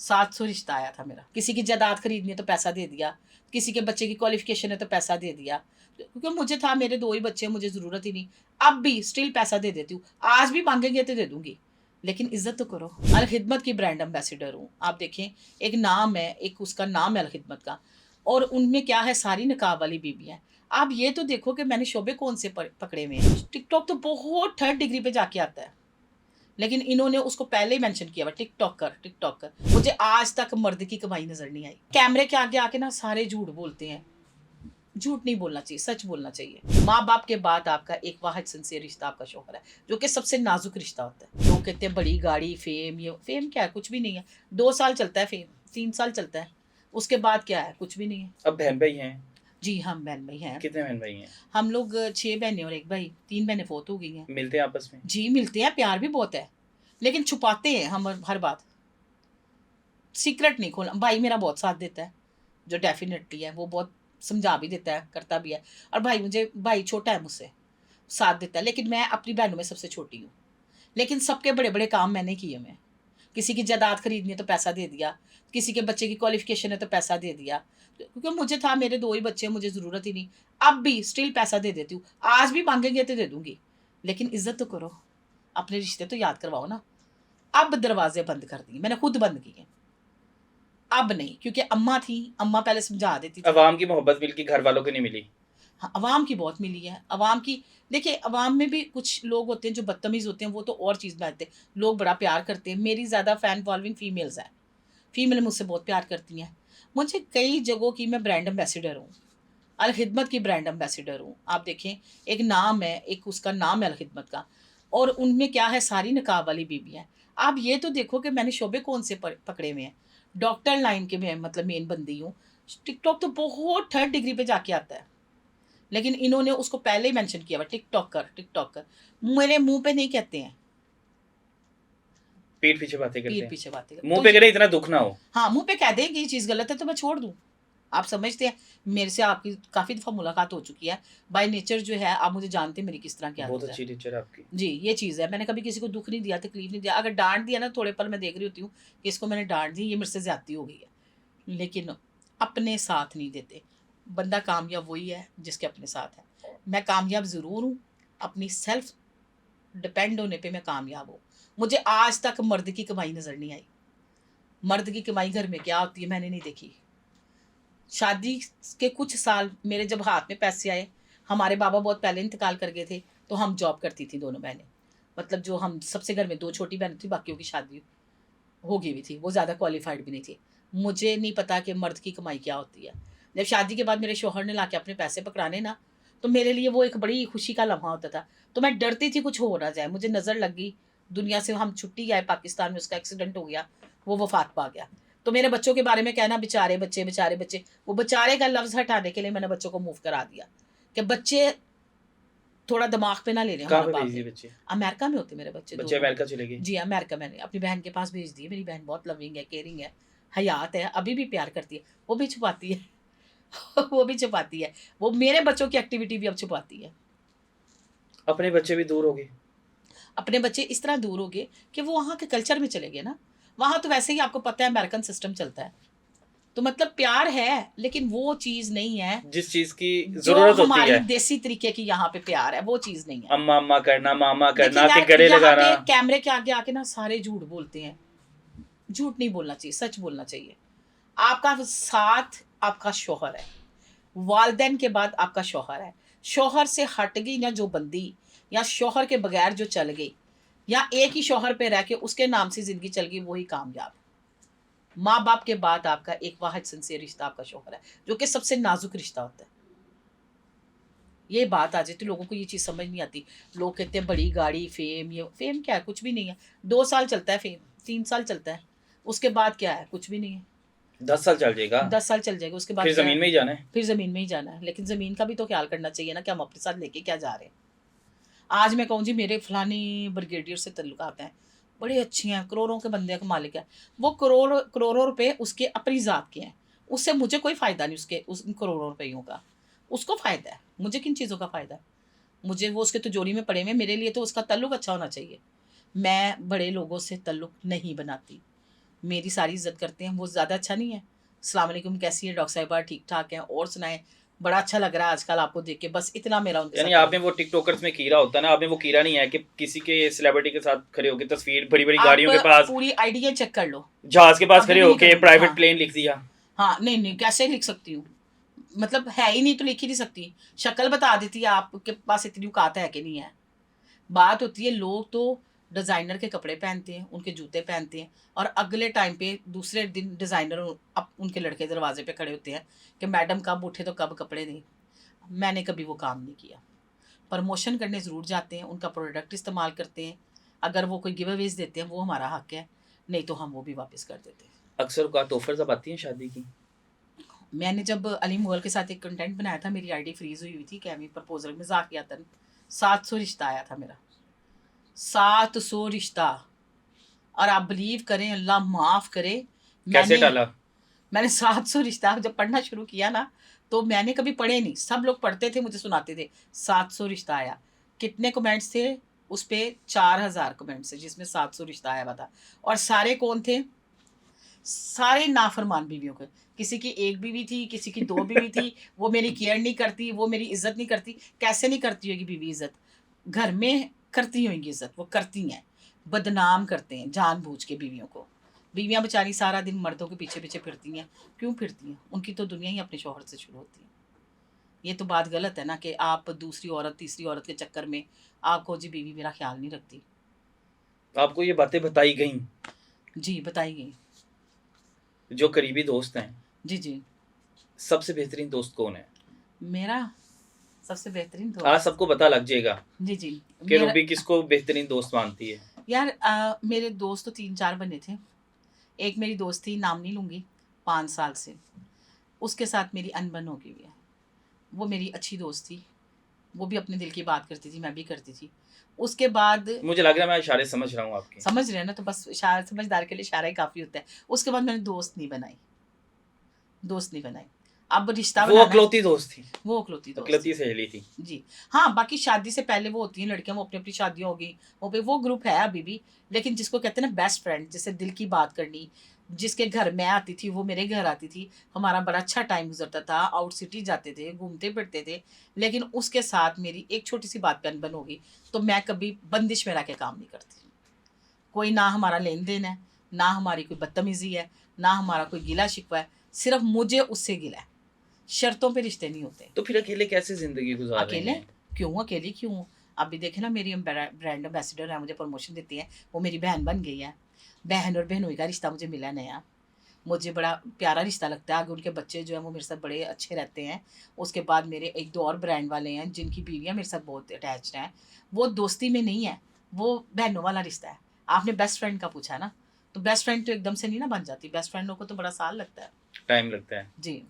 700 रिश्ता आया था मेरा। किसी की जायदाद खरीदनी है तो पैसा दे दिया, किसी के बच्चे की क्वालिफिकेशन है तो पैसा दे दिया, क्योंकि मुझे था मेरे 2 ही बच्चे, मुझे ज़रूरत ही नहीं। अब भी स्टिल पैसा दे देती हूँ, आज भी मांगेंगे तो दे दूंगी, लेकिन इज्जत तो करो। अल खिदमत की ब्रांड एम्बेसडर हूँ। आप देखें, एक नाम है, एक उसका नाम है अल खिदमत का, और उनमें क्या है, सारी नकाब वाली बीबियाँ। आप ये तो देखो कि मैंने शोबे कौन से पकड़े हुए हैं। टिकटॉक तो बहुत 3rd डिग्री पे जाके आता है, लेकिन इन्होंने उसको पहले ही मेंशन किया हुआ, टिकटॉकर। मुझे आज तक मर्द की कमाई नजर नहीं आई। कैमरे के आगे आके ना सारे झूठ बोलते हैं। झूठ नहीं बोलना चाहिए, सच बोलना चाहिए। माँ बाप के बाद आपका एक वाहिद सिंसियर रिश्ता आपका शौहर है, जो कि सबसे नाजुक रिश्ता होता है। लोग कहते हैं बड़ी गाड़ी, फेम, ये फेम क्या है, कुछ भी नहीं है। 2 साल चलता है फेम, 3 साल चलता है, उसके बाद क्या है, कुछ भी नहीं है। अब बहन भाई हैं? जी हम बहन भाई हैं। कितने बहन भाई हैं? हम लोग 6 बहनें और 1 भाई। 3 बहनें फोत हो गई हैं। मिलते हैं आपस में? जी मिलते हैं, प्यार भी बहुत है, लेकिन छुपाते हैं हम हर बात। सीक्रेट नहीं खोलना। भाई मेरा बहुत साथ देता है, जो डेफिनेटली है, वो बहुत समझा भी देता है, करता भी है। और भाई छोटा है मुझसे, साथ देता है, लेकिन मैं अपनी बहनों में सबसे छोटी हूँ। लेकिन सबके बड़े बड़े काम मैंने किए। मैं किसी की जायदाद खरीदनी है तो पैसा दे दिया, किसी के बच्चे की क्वालिफिकेशन है तो पैसा दे दिया, क्योंकि मुझे था मेरे 2 ही बच्चे, मुझे ज़रूरत ही नहीं। अब भी स्टिल पैसा दे देती हूँ, आज भी मांगेंगे तो दे दूंगी, लेकिन इज्जत तो करो। अपने रिश्ते तो याद करवाओ ना। अब दरवाजे बंद कर दिए, मैंने खुद बंद किए। अब नहीं, क्योंकि अम्मा थी, अम्मा पहले समझा देती थी। अवाम की मोहब्बत मिल के घर वालों की नहीं मिली? हाँ, अवाम की बहुत मिली है। अवाम की, देखिए अवाम में भी कुछ लोग होते हैं जो बदतमीज़ होते हैं, वो तो और चीज़ बात है। लोग बड़ा प्यार करते हैं। मेरी ज़्यादा फ़ैन फॉलोइंग फीमेल्स है, फीमेल मुझसे बहुत प्यार करती हैं। मुझे कई जगहों की, मैं ब्रांड एम्बेसडर हूँ, अल खिदमत की ब्रांड एम्बेसडर हूँ। आप देखें, एक नाम है, एक उसका नाम है अल खिदमत का, और उनमें क्या है, सारी नकाब वाली बीबियाँ। आप ये तो देखो कि मैंने शोबे कौन से पकड़े हुए हैं। डॉक्टर लाइन के मैं मतलब मेन बंदी हूँ। टिकटॉक तो बहुत 3rd डिग्री पे जाके आता है, लेकिन इन्होंने उसको पहले ही मेंशन किया हुआ, टिकटॉकर। मेरे मुंह पे नहीं कहते हैं, पीठ पीछे बातें करते पीठ हैं? पीछे बातें मुंह तो पे करे, इतना दुख ना हो। हाँ, मुंह पे कह दें कि ये चीज़ गलत है तो मैं छोड़ दूँ। आप समझते हैं, मेरे से आपकी काफ़ी दफ़ा मुलाकात हो चुकी है। बाय नेचर जो है, आप मुझे जानते हैं मेरी किस तरह की बहुत आदत है। अच्छी टीचर आपकी। जी, ये चीज़ है, मैंने कभी किसी को दुःख नहीं दिया, तकलीफ़ नहीं दिया। अगर डाँट दिया ना थोड़े पल, मैं देख रही होती हूँ कि इसको मैंने डाँट दी, ये मेरे से ज़्यादती हो गई है। लेकिन अपने साथ नहीं देते। बंदा कामयाब वही है जिसके अपने साथ है। मैं कामयाब ज़रूर हूँ, अपनी सेल्फ़ डिपेंड होने पे मैं कामयाब हूँ। मुझे आज तक मर्द की कमाई नज़र नहीं आई। मर्द की कमाई घर में क्या होती है मैंने नहीं देखी। शादी के कुछ साल मेरे जब हाथ में पैसे आए, हमारे बाबा बहुत पहले इंतकाल कर गए थे, तो हम जॉब करती थी दोनों बहनें। मतलब जो हम सबसे घर में 2 छोटी बहनें थी, बाकियों की शादी हो गई हुई थी, वो ज़्यादा क्वालिफाइड भी नहीं थी। मुझे नहीं पता कि मर्द की कमाई क्या होती है। जब शादी के बाद मेरे शौहर ने लाके अपने पैसे पकड़ाने ना, तो मेरे लिए वो एक बड़ी खुशी का लम्हा होता था। तो मैं डरती थी कुछ हो ना जाए। मुझे नज़र लग गई दुनिया से, हम छुट्टी आए पाकिस्तान में, उसका एक्सीडेंट हो गया, वो वफ़ात पा गया। तो मेरे बच्चों के बारे में कहना बेचारे बच्चे, बेचारे बच्चे, वो बेचारे का लफ्ज़ हटाने के लिए मैंने बच्चों को मूव करा दिया कि बच्चे थोड़ा दिमाग पे ना ले रहे हैं, कहाँ हमारे पे बाप भेज दिए ने। बच्चे? अमेरिका में होते मेरे बच्चे बच्चे दोनों। अमेरिका चले गए? जी, अमेरिका मैंने अपनी बहन के पास भेज दिए। मेरी बहन बहुत लविंग है, केयरिंग है, हयात है, अभी भी प्यार करती है। वो भी छुपाती है वो भी छुपाती है। वो मेरे बच्चों की एक्टिविटी भी अब छुपाती है। अपने बच्चे भी दूर हो गए? अपने बच्चे इस तरह दूर हो गए कि वो वहाँ के कल्चर में चले गए ना। वहाँ तो वैसे ही आपको पता है अमेरिकन सिस्टम चलता है। तो मतलब प्यार है, लेकिन वो चीज़ नहीं है जिस चीज की जो जरूरत होती हमारी है। देसी तरीके की यहाँ पे प्यार है, वो चीज़ नहीं है। अम्मा अम्मा करना, मामा देखिए करना, के यार, गले यहाँ लगाना। पे कैमरे के आगे आके ना सारे झूठ बोलते हैं। झूठ नहीं बोलना चाहिए, सच बोलना चाहिए। आपका साथ आपका शौहर है, वालिदैन के बाद आपका शौहर है। शौहर से हट गई ना जो बंदी, या शौहर के बगैर जो चल गई, या एक ही शौहर पे रह के उसके नाम से ज़िंदगी चल गई, वही कामयाब है। माँ बाप के बाद आपका एक वाहिद सिंसियर रिश्ता आपका शौहर है, जो कि सबसे नाजुक रिश्ता होता है। ये बात आ जाती, लोगों को ये चीज़ समझ नहीं आती। लोग कहते हैं बड़ी गाड़ी, फेम, ये फेम क्या है, कुछ भी नहीं है। 2 साल चलता है फेम, 3 साल चलता है, उसके बाद क्या है, कुछ भी नहीं है। 10 साल चल जाएगा? 10 साल चल जाएगा, उसके बाद फिर क्या जमीन है? में ही जाना है? फिर ज़मीन में ही जाना है। लेकिन ज़मीन का भी तो ख्याल करना चाहिए ना कि हम अपने साथ लेके क्या जा रहे हैं। आज मैं कहूँ जी, मेरे फलानी ब्रिगेडियर से ताल्लुकात हैं, बड़े अच्छे हैं, करोड़ों के बंदे का मालिक है। वो करोड़ों रुपए उसके अपनी ज़ात के हैं, उससे मुझे कोई फ़ायदा नहीं, उसके उस उन करोड़ों रुपयों का। उसको फ़ायदा है, मुझे किन चीज़ों का फ़ायदा है? मुझे वो उसके तिजोरी में पड़े हुए हैं, मेरे लिए तो उसका ताल्लुक अच्छा होना चाहिए। मैं बड़े लोगों से ताल्लुक नहीं बनाती। मेरी सारी इज्जत करते हैं, वो ज़्यादा अच्छा नहीं है? अस्सलाम वालेकुम, कैसी है डॉक्टर साहिबा, ठीक ठाक हैं, और सुनाएं, बड़ा अच्छा लग रहा है आजकल आपको देख के, बस इतना मेरा उनके यानी साथ आप में वो टिकटॉकर्स में कीड़ा होता है ना, आप में वो कीड़ा नहीं है कि किसी के सेलिब्रिटी के साथ खड़े होकर तस्वीर बड़ी बड़ी गाड़ियों के आप पास, पूरी आइडिया चेक कर लो। जहाज के पास अभी खड़े भी नहीं होके करूँगी, प्राइवेट हाँ। प्लेन लिख दिया। हाँ, नहीं नहीं, कैसे लिख सकती हूँ? मतलब है ही नहीं तो लिख ही नहीं सकती। शक्ल बता देती है आपके पास इतनी औकात है कि नहीं है। बात होती है, लोग तो डिज़ाइनर के कपड़े पहनते हैं, उनके जूते पहनते हैं, और अगले टाइम पे दूसरे दिन डिज़ाइनर अब उनके लड़के दरवाजे पे खड़े होते हैं कि मैडम कब उठे तो कब कपड़े दें। मैंने कभी वो काम नहीं किया। प्रमोशन करने ज़रूर जाते हैं, उनका प्रोडक्ट इस्तेमाल करते हैं, अगर वो कोई गिव अवेज देते हैं वो हमारा हक है, नहीं तो हम वो भी वापस कर देते हैं। अक्सर औकात ऑफर्स अब आती हैं शादी की। मैंने जब अली मुगल के साथ एक कंटेंट बनाया था, मेरी आईडी फ्रीज हुई हुई थी, क्या मैं प्रपोजल मजाकियातन 700 रिश्ता आया था मेरा, 700 रिश्ता। और आप बिलीव करें, अल्लाह माफ़ करे, कैसे मैंने टाला? मैंने 700 रिश्ता जब पढ़ना शुरू किया ना, तो मैंने कभी पढ़े नहीं, सब लोग पढ़ते थे, मुझे सुनाते थे। 700 रिश्ता आया। कितने कमेंट्स थे उस पे? 4000 कमेंट्स है जिसमें 700 रिश्ता आया हुआ था। और सारे कौन थे? सारे नाफरमान बीवियों के। किसी की एक बीवी थी, किसी की 2 बीवी थी, वो मेरी केयर नहीं करती, वो मेरी इज़्ज़त नहीं करती। कैसे नहीं करती होगी बीवी इज़्ज़त? घर में करती होंगी इज़्ज़त, वो करती हैं। बदनाम करते हैं जानबूझ के बीवियों को। बीवियाँ बेचारी सारा दिन मर्दों के पीछे-पीछे फिरती हैं। क्यों फिरती हैं? उनकी तो दुनिया ही अपने शौहर से शुरू होती है। ये तो बात गलत है ना कि आप दूसरी औरत, तीसरी औरत के चक्कर में आपको जी बीवी मेरा ख़्याल नहीं रखती। आपको ये बातें बताई गई? जी, बताइए। जो करीबी दोस्त हैं, जी, जी। सबसे बेहतरीन दोस्त कौन है? मेरा सबसे बेहतरीन आज दोस्त, सबको पता लग जाएगा जी, जी। कि मेरा रूबी किसको बेहतरीन दोस्त मानती है। यार मेरे दोस्त तो 3-4 बने थे। एक मेरी दोस्त थी, नाम नहीं लूँगी, 5 साल से। उसके साथ मेरी अनबन हो गई हुई है। वो मेरी अच्छी दोस्त थी। वो भी अपने दिल की बात करती थी, मैं भी करती थी। उसके बाद मुझे लग रहा है मैं इशारे समझ रहा हूँ आपके। समझ रहे हैं ना, तो बस इशारा, समझदार के लिए इशारा ही काफ़ी होता है। उसके बाद मैंने दोस्त नहीं बनाई, दोस्त नहीं बनाई। अब रिश्ता वो बनाना है, अकलौती दोस्त थी, वो इकलौती दोस्त अकलौती थी। सहेली थी। जी। हाँ, बाकी शादी से पहले वो होती हैं लड़कियाँ, वो अपनी-अपनी शादियाँ हो गई, वो ग्रुप है अभी भी। लेकिन जिसको कहते हैं ना बेस्ट फ्रेंड, जिससे दिल की बात करनी, जिसके घर मैं आती थी, वो मेरे घर आती थी, हमारा बड़ा अच्छा टाइम गुज़रता था, आउट सिटी जाते थे, घूमते-फिरते थे। लेकिन उसके साथ मेरी एक छोटी-सी बात पे अनबन हो गई, तो मैं कभी बंदिश में रह के काम नहीं करती। कोई ना हमारा लेन-देन है, ना हमारी कोई बदतमीज़ी है, ना हमारा कोई गिला-शिकवा है, सिर्फ़ मुझे उससे गिला है। शर्तों पे रिश्ते नहीं होते। तो फिर अकेले कैसे जिंदगी गुजार रहे अकेले हैं? क्यों? अकेली क्यों? अभी देखे ना, मेरी ब्रांड एम्बेसडर है, मुझे प्रमोशन देती है, वो मेरी बहन बन गई है। बहन और बहनोई का रिश्ता मुझे मिला नया। मुझे बड़ा प्यारा रिश्ता लगता है। आगे उनके बच्चे जो हैं वो मेरे साथ बड़े अच्छे रहते हैं। उसके बाद मेरे 1-2 और ब्रांड वाले हैं जिनकी बीवियाँ मेरे साथ बहुत अटैच्ड हैं। वो दोस्ती में नहीं है, वो बहनों वाला रिश्ता है। आपने बेस्ट फ्रेंड का पूछा ना, तो बेस्ट फ्रेंड तो एकदम से नहीं ना बन जाती। बेस्ट फ्रेंडों को तो बड़ा साल लगता है। टाइम लगता है। जी।